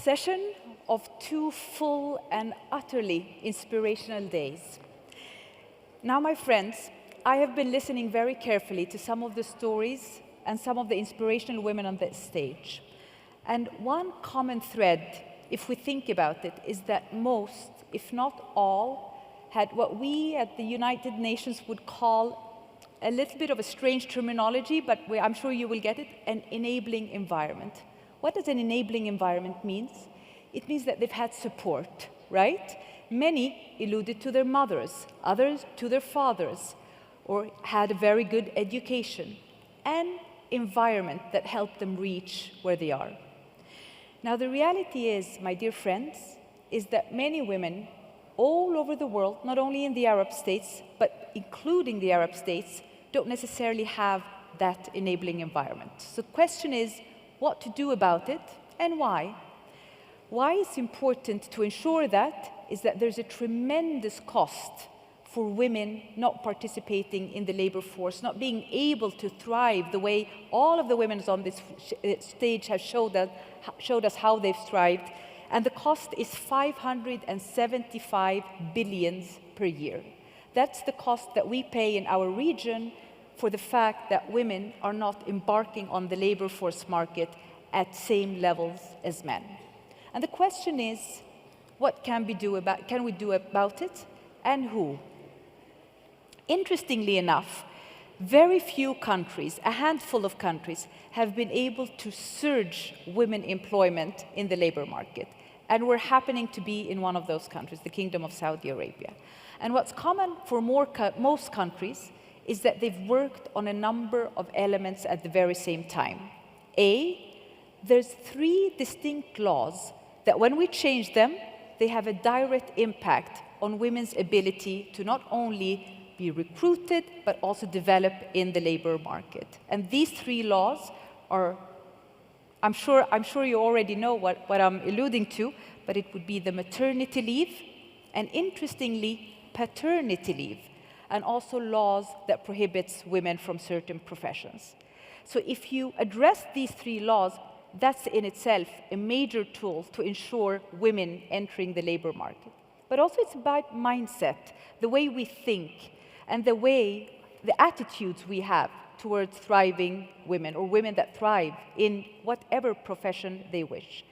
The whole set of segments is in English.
session of 2 full and utterly inspirational days. Now, my friends, I have been listening very carefully to some of the stories and some of the inspirational women on this stage. And one common thread, if we think about it, is that most, if not all, had what we at the United Nations would call a little bit of a strange terminology, but I'm sure you will get it, an enabling environment. What does an enabling environment mean? It means that they've had support, right? Many alluded to their mothers, others to their fathers, or had a very good education and environment that helped them reach where they are. Now, the reality is, my dear friends, is that many women all over the world, not only in the Arab states, but including the Arab states, don't necessarily have that enabling environment. So the question is what to do about it and why. Why it's important to ensure that is that there's a tremendous cost for women not participating in the labor force, not being able to thrive the way all of the women on this stage have showed us how they've thrived. And the cost is 575 billion per year. That's the cost that we pay in our region for the fact that women are not embarking on the labor force market at same levels as men. And the question is, what can we do about it, and who? Interestingly enough, very few countries, a handful of countries, have been able to surge women employment in the labor market. And we're happening to be in one of those countries, the Kingdom of Saudi Arabia. And what's common for most countries is that they've worked on a number of elements at the very same time. There's 3 distinct laws that when we change them, they have a direct impact on women's ability to not only be recruited, but also develop in the labor market. And these 3 laws are, I'm sure you already know what I'm alluding to, but it would be the maternity leave, and interestingly, paternity leave, and also laws that prohibits women from certain professions. So if you address these 3 laws, that's in itself a major tool to ensure women entering the labor market. But also it's about mindset, the way we think, and the attitudes we have towards thriving women, or women that thrive in whatever profession they wish.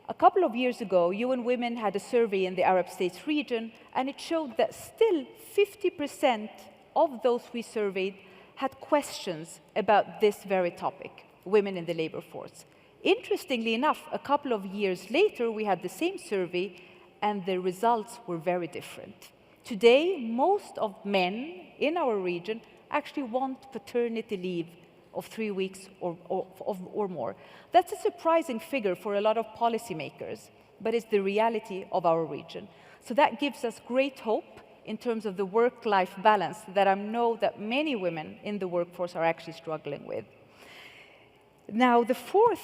A couple of years ago, UN Women had a survey in the Arab states region, and it showed that still 50% of those we surveyed had questions about this very topic, women in the labor force. Interestingly enough, a couple of years later, we had the same survey, and the results were very different. Today, most of men in our region actually want paternity leave of 3 weeks or more. That's a surprising figure for a lot of policymakers, but it's the reality of our region. So that gives us great hope in terms of the work-life balance that I know that many women in the workforce are actually struggling with. Now, the fourth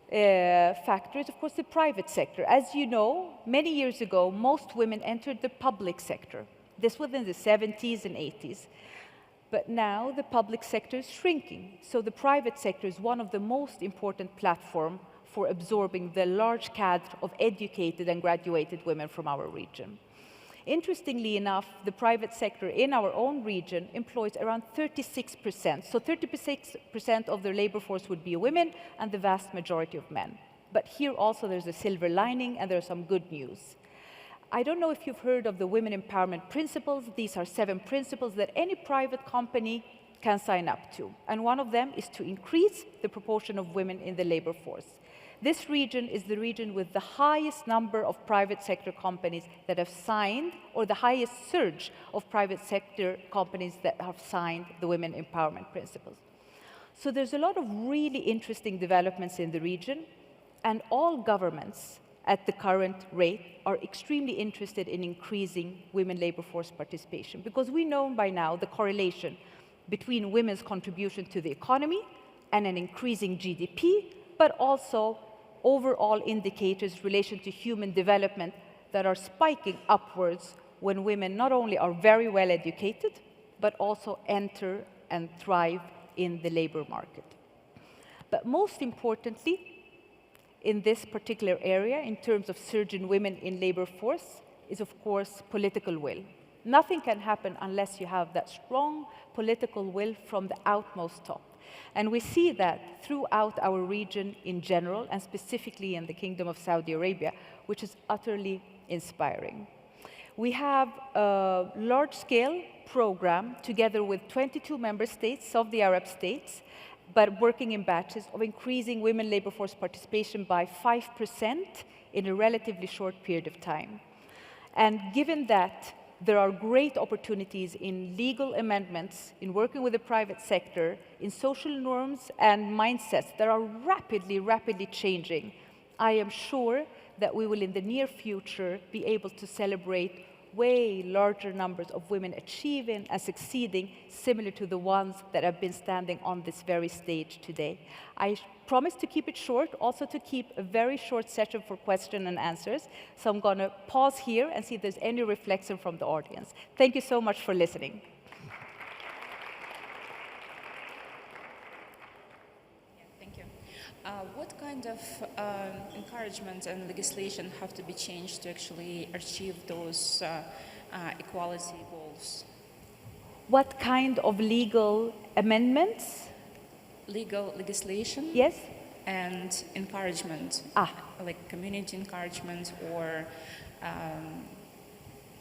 factor is, of course, the private sector. As you know, many years ago, most women entered the public sector. This was in the 70s and 80s. But now the public sector is shrinking. So the private sector is one of the most important platforms for absorbing the large cadre of educated and graduated women from our region. Interestingly enough, the private sector in our own region employs around 36%. So 36% of the labor force would be women and the vast majority of men. But here also there's a silver lining and there's some good news. I don't know if you've heard of the Women Empowerment Principles. These are 7 principles that any private company can sign up to. And one of them is to increase the proportion of women in the labor force. This region is the region with the highest number of private sector companies that have signed, or the highest surge of private sector companies that have signed the Women Empowerment Principles. So there's a lot of really interesting developments in the region, and all governments at the current rate are extremely interested in increasing women labor force participation, because we know by now the correlation between women's contribution to the economy and an increasing GDP, but also overall indicators in relation to human development that are spiking upwards when women not only are very well educated, but also enter and thrive in the labor market. But most importantly, in this particular area in terms of surging women in labor force is, of course, political will. Nothing can happen unless you have that strong political will from the outmost top. And we see that throughout our region in general, and specifically in the Kingdom of Saudi Arabia, which is utterly inspiring. We have a large-scale program together with 22 member states of the Arab states, but working in batches, of increasing women labor force participation by 5% in a relatively short period of time. And given that there are great opportunities in legal amendments, in working with the private sector, in social norms and mindsets that are rapidly changing, I am sure that we will in the near future be able to celebrate way larger numbers of women achieving and succeeding, similar to the ones that have been standing on this very stage today. I promise to keep it short, also to keep a very short session for question and answers. So I'm going to pause here and see if there's any reflection from the audience. Thank you so much for listening. What kind of encouragement and legislation have to be changed to actually achieve those equality goals? What kind of legal amendments? Legal legislation? Yes. And encouragement, like community encouragement or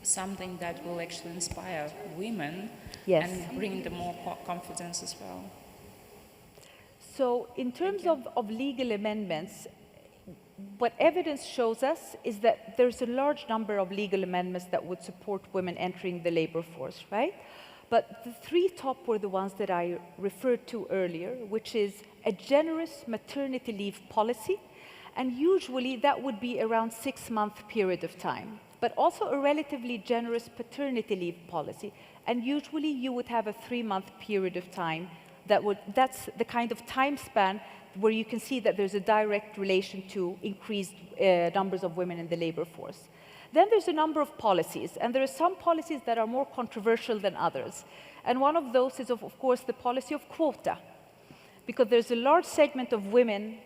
something that will actually inspire women, yes, and bring them more confidence as well. So in terms of legal amendments, what evidence shows us is that there's a large number of legal amendments that would support women entering the labor force, right? But the three top were the ones that I referred to earlier, which is a generous maternity leave policy, and usually that would be around 6-month period of time, but also a relatively generous paternity leave policy, and usually you would have a 3-month period of time. That's the kind of time span where you can see that there's a direct relation to increased numbers of women in the labor force. Then there's a number of policies, and there are some policies that are more controversial than others. And one of those is, of course, the policy of quota, because there's a large segment of women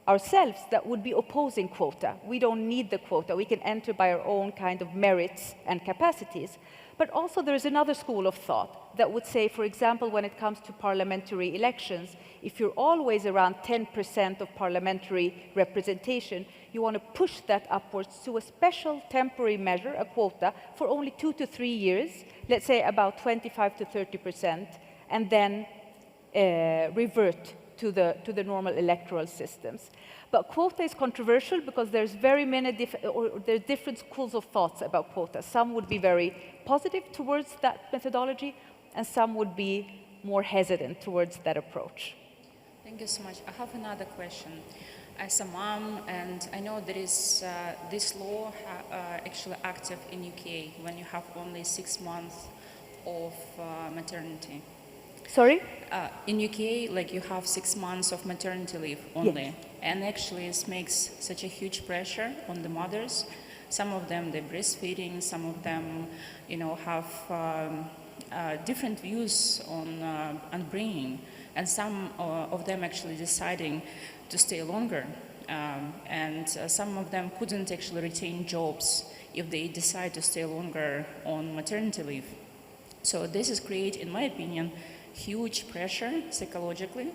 ourselves that would be opposing quota. We don't need the quota. We can enter by our own kind of merits and capacities. But also there's another school of thought that would say, for example, when it comes to parliamentary elections, if you're always around 10% of parliamentary representation, you want to push that upwards to a special temporary measure, a quota, for only 2 to 3 years, let's say about 25 to 30%, and then revert to the normal electoral systems. But quota is controversial because there's very many there's different schools of thoughts about quota. Some would be very positive towards that methodology, and some would be more hesitant towards that approach. Thank you so much. I have another question. As a mom, and I know there is this law actually active in UK when you have only 6 months of maternity. Sorry? In UK, like you have 6 months of maternity leave only. Yes. And actually it makes such a huge pressure on the mothers. Some of them, they're breastfeeding, some of them, have different views on bringing. And some of them actually deciding to stay longer. And some of them couldn't actually retain jobs if they decide to stay longer on maternity leave. So this is create, in my opinion, huge pressure psychologically.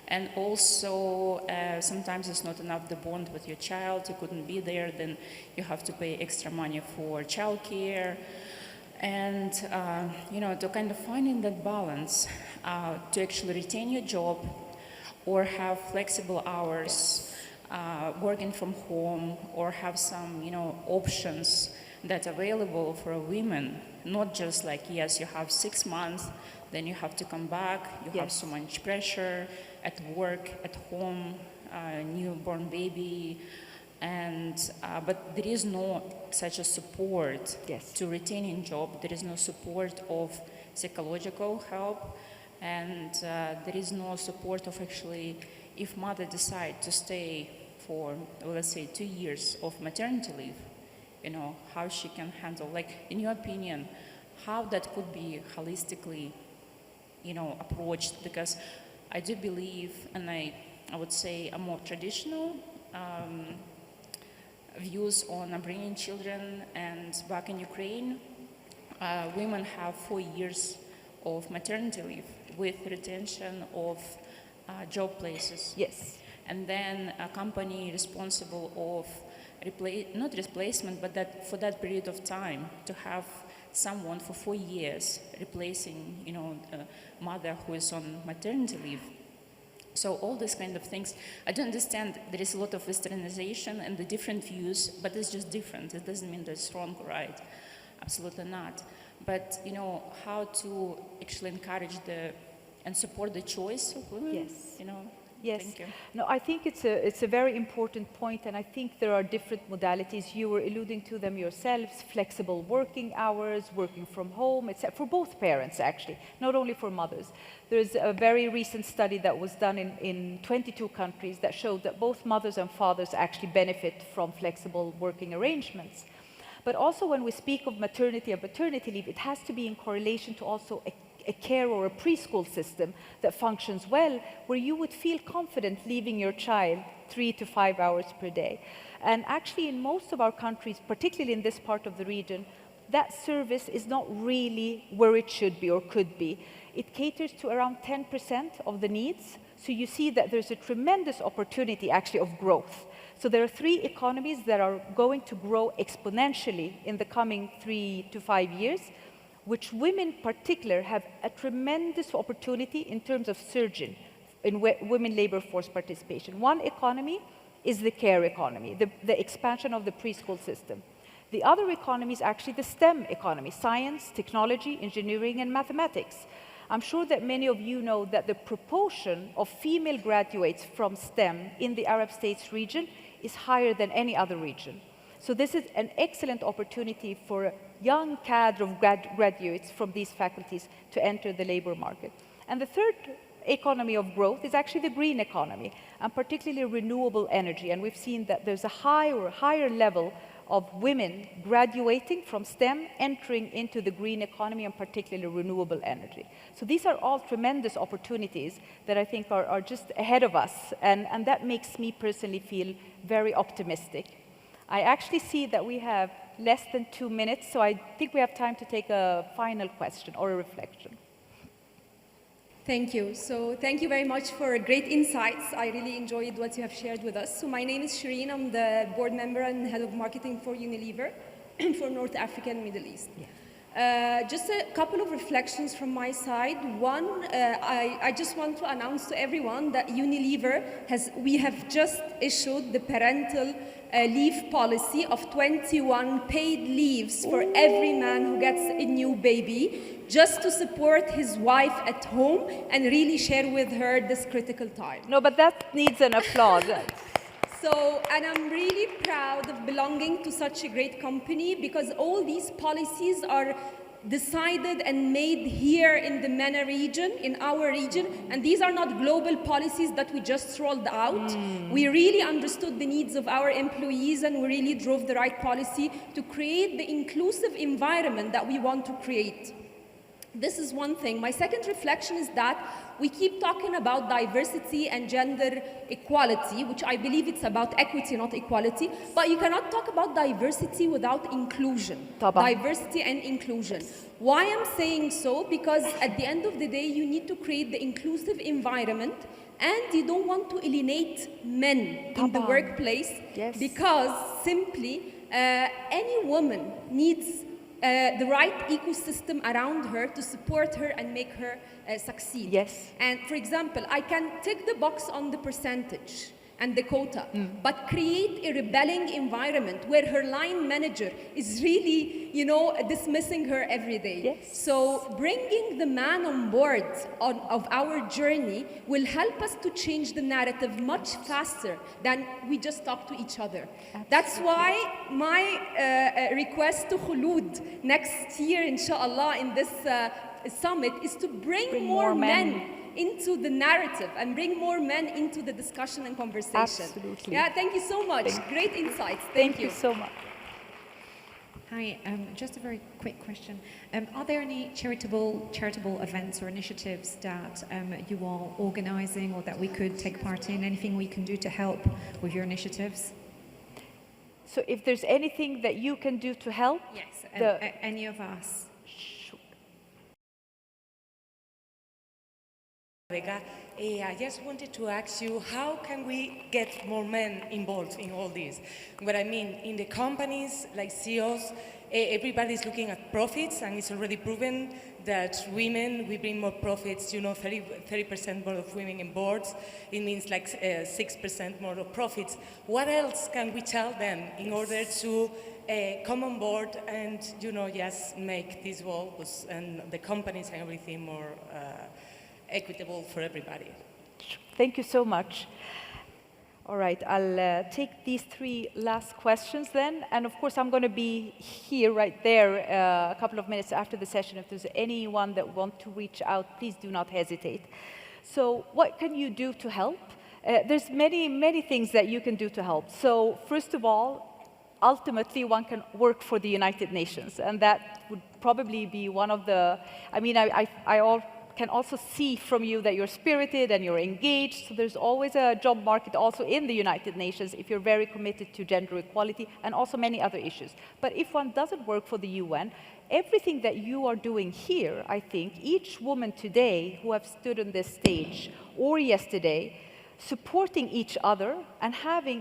And also, sometimes it's not enough the bond with your child, you couldn't be there, then you have to pay extra money for childcare. And, to kind of finding that balance, to actually retain your job or have flexible hours, working from home, or have some, options that are available for women, not just like, yes, you have 6 months, then you have to come back, you have so much pressure at work, at home, newborn baby, and but there is no such a support to retaining job. There is no support of psychological help, and there is no support of actually, if mother decide to stay for, let's say, 2 years of maternity leave, how she can handle, like, in your opinion, how that could be holistically, approached, because I do believe, and I would say a more traditional views on bringing children, and back in Ukraine, women have 4 years of maternity leave with retention of job places. Yes. And then a company responsible of not replacement, but that for that period of time to have someone for 4 years replacing, a mother who is on maternity leave. So all these kind of things, I do understand there is a lot of westernization and the different views, but it's just different. It doesn't mean they're wrong or right. Absolutely not. But, how to actually encourage and support the choice of women, Yes. Yes. Yes. No, I think it's a very important point, and I think there are different modalities. You were alluding to them yourselves: flexible working hours, working from home, etc. For both parents, actually, not only for mothers. There's a very recent study that was done in 22 countries that showed that both mothers and fathers actually benefit from flexible working arrangements. But also, when we speak of maternity and paternity leave, it has to be in correlation to also a care or a preschool system that functions well, where you would feel confident leaving your child 3 to 5 hours per day. And actually, in most of our countries, particularly in this part of the region, that service is not really where it should be or could be. It caters to around 10% of the needs. So you see that there's a tremendous opportunity, actually, of growth. So there are 3 economies that are going to grow exponentially in the coming 3 to 5 years, which women in particular have a tremendous opportunity in terms of surging in women labor force participation. One economy is the care economy, the expansion of the preschool system. The other economy is actually the STEM economy: science, technology, engineering, and mathematics. I'm sure that many of you know that the proportion of female graduates from STEM in the Arab States region is higher than any other region. So this is an excellent opportunity for a young cadre of graduates from these faculties to enter the labor market. And the third economy of growth is actually the green economy, and particularly renewable energy. And we've seen that there's a higher level of women graduating from STEM, entering into the green economy, and particularly renewable energy. So these are all tremendous opportunities that I think are just ahead of us, and that makes me personally feel very optimistic. I actually see that we have less than 2 minutes, so I think we have time to take a final question or a reflection. Thank you. So thank you very much for great insights. I really enjoyed what you have shared with us. So my name is Shireen. I'm the board member and head of marketing for Unilever for North Africa and Middle East. Yeah. Just a couple of reflections from my side. One, I just want to announce to everyone that Unilever we have just issued the parental leave policy of 21 paid leaves for every man who gets a new baby, just to support his wife at home and really share with her this critical time. No, but that needs an applause. So, and I'm really proud of belonging to such a great company, because all these policies are decided and made here in the MENA region, in our region, and these are not global policies that we just rolled out. We really understood the needs of our employees, and we really drove the right policy to create the inclusive environment that we want to create. This is one thing. My second reflection is that we keep talking about diversity and gender equality, which I believe it's about equity, not equality. But you cannot talk about diversity without inclusion. Diversity and inclusion. Why I'm saying so? Because at the end of the day, you need to create the inclusive environment, and you don't want to alienate men in the workplace, because simply any woman needs the right ecosystem around her to support her and make her succeed. Yes. And for example, I can tick the box on the percentage and the quota, but create a rebelling environment where her line manager is really, dismissing her every day. Yes. So bringing the man on board of our journey will help us to change the narrative much faster than we just talk to each other. Absolutely. That's why my request to Khulud next year, inshallah, in this summit is to bring more men into the narrative and bring more men into the discussion and conversation. Absolutely. Yeah, thank you so much. Great insights. Thank you so much. Hi, just a very quick question. Are there any charitable events or initiatives that you are organising or that we could take part in? Anything we can do to help with your initiatives? So if there's anything that you can do to help? Yes, any of us. I just wanted to ask you, how can we get more men involved in all this? What I mean, in the companies, like CEOs, everybody's looking at profits, and it's already proven that women, we bring more profits, 30% more of women in boards. It means like 6% more of profits. What else can we tell them in order to come on board and, just make these roles and the companies and everything more equitable for everybody? Thank you so much. All right, I'll take these 3 last questions then. And of course, I'm going to be here right there a couple of minutes after the session. If there's anyone that wants to reach out, please do not hesitate. So what can you do to help? There's many things that you can do to help. So first of all, ultimately, one can work for the United Nations. And that would probably be one of the, I can also see from you that you're spirited and you're engaged. So there's always a job market also in the United Nations if you're very committed to gender equality and also many other issues. But if one doesn't work for the UN, everything that you are doing here, I think, each woman today who have stood on this stage or yesterday, supporting each other and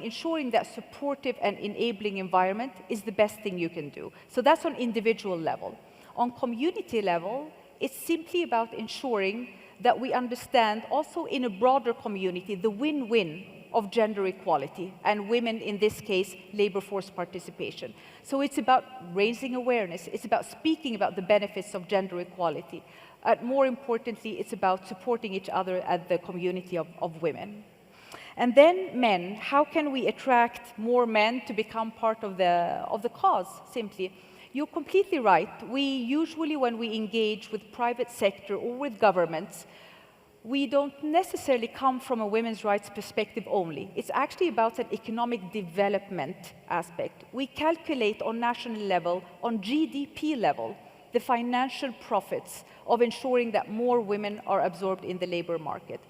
ensuring that supportive and enabling environment is the best thing you can do. So that's on individual level. On community level, it's simply about ensuring that we understand also in a broader community the win-win of gender equality and women, in this case, labor force participation. So it's about raising awareness. It's about speaking about the benefits of gender equality. More importantly, it's about supporting each other as the community of women. And then men, how can we attract more men to become part of the cause, simply? You're completely right. We usually, when we engage with private sector or with governments, we don't necessarily come from a women's rights perspective only. It's actually about an economic development aspect. We calculate on national level, on GDP level, the financial profits of ensuring that more women are absorbed in the labor market.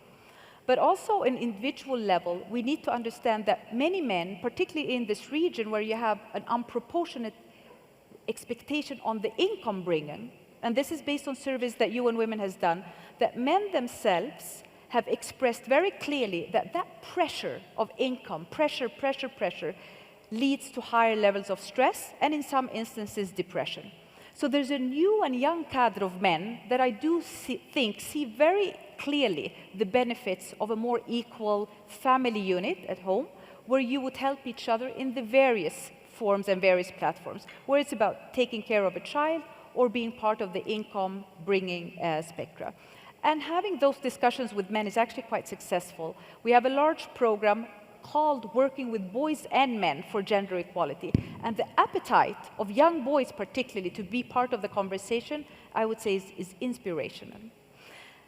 But also on individual level, we need to understand that many men, particularly in this region where you have an unproportionate expectation on the income bringing, and this is based on surveys that UN Women has done, that men themselves have expressed very clearly that that pressure of income, pressure, leads to higher levels of stress and in some instances depression. So there's a new and young cadre of men that I do think see very clearly the benefits of a more equal family unit at home, where you would help each other in the various forms and various platforms, where it's about taking care of a child or being part of the income-bringing spectra. And having those discussions with men is actually quite successful. We have a large program called Working with Boys and Men for Gender Equality. And the appetite of young boys particularly to be part of the conversation, I would say, is inspirational.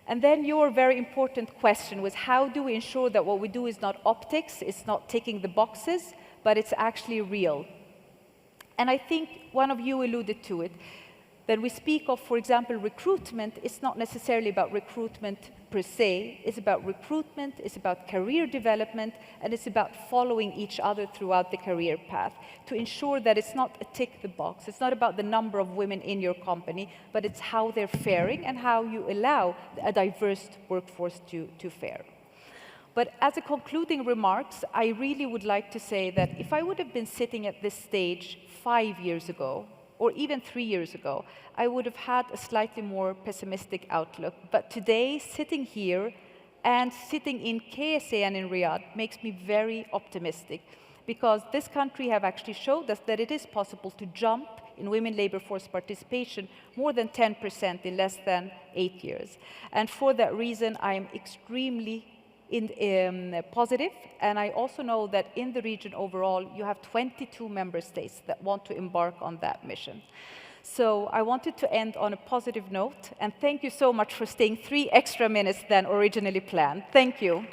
And then your very important question was, how do we ensure that what we do is not optics, it's not ticking the boxes, but it's actually real? And I think one of you alluded to it, that we speak of, for example, recruitment. It's not necessarily about recruitment per se. It's about recruitment, it's about career development, and it's about following each other throughout the career path to ensure that it's not a tick the box. It's not about the number of women in your company, but it's how they're faring and how you allow a diverse workforce to fare. But as a concluding remarks, I really would like to say that if I would have been sitting at this stage 5 years ago, or even 3 years ago, I would have had a slightly more pessimistic outlook. But today, sitting here and sitting in KSA and in Riyadh makes me very optimistic, because this country have actually showed us that it is possible to jump in women labor force participation more than 10% in less than 8 years. And for that reason, I am extremely positive, and I also know that in the region overall, you have 22 member states that want to embark on that mission. So I wanted to end on a positive note, and thank you so much for staying 3 extra minutes than originally planned. Thank you.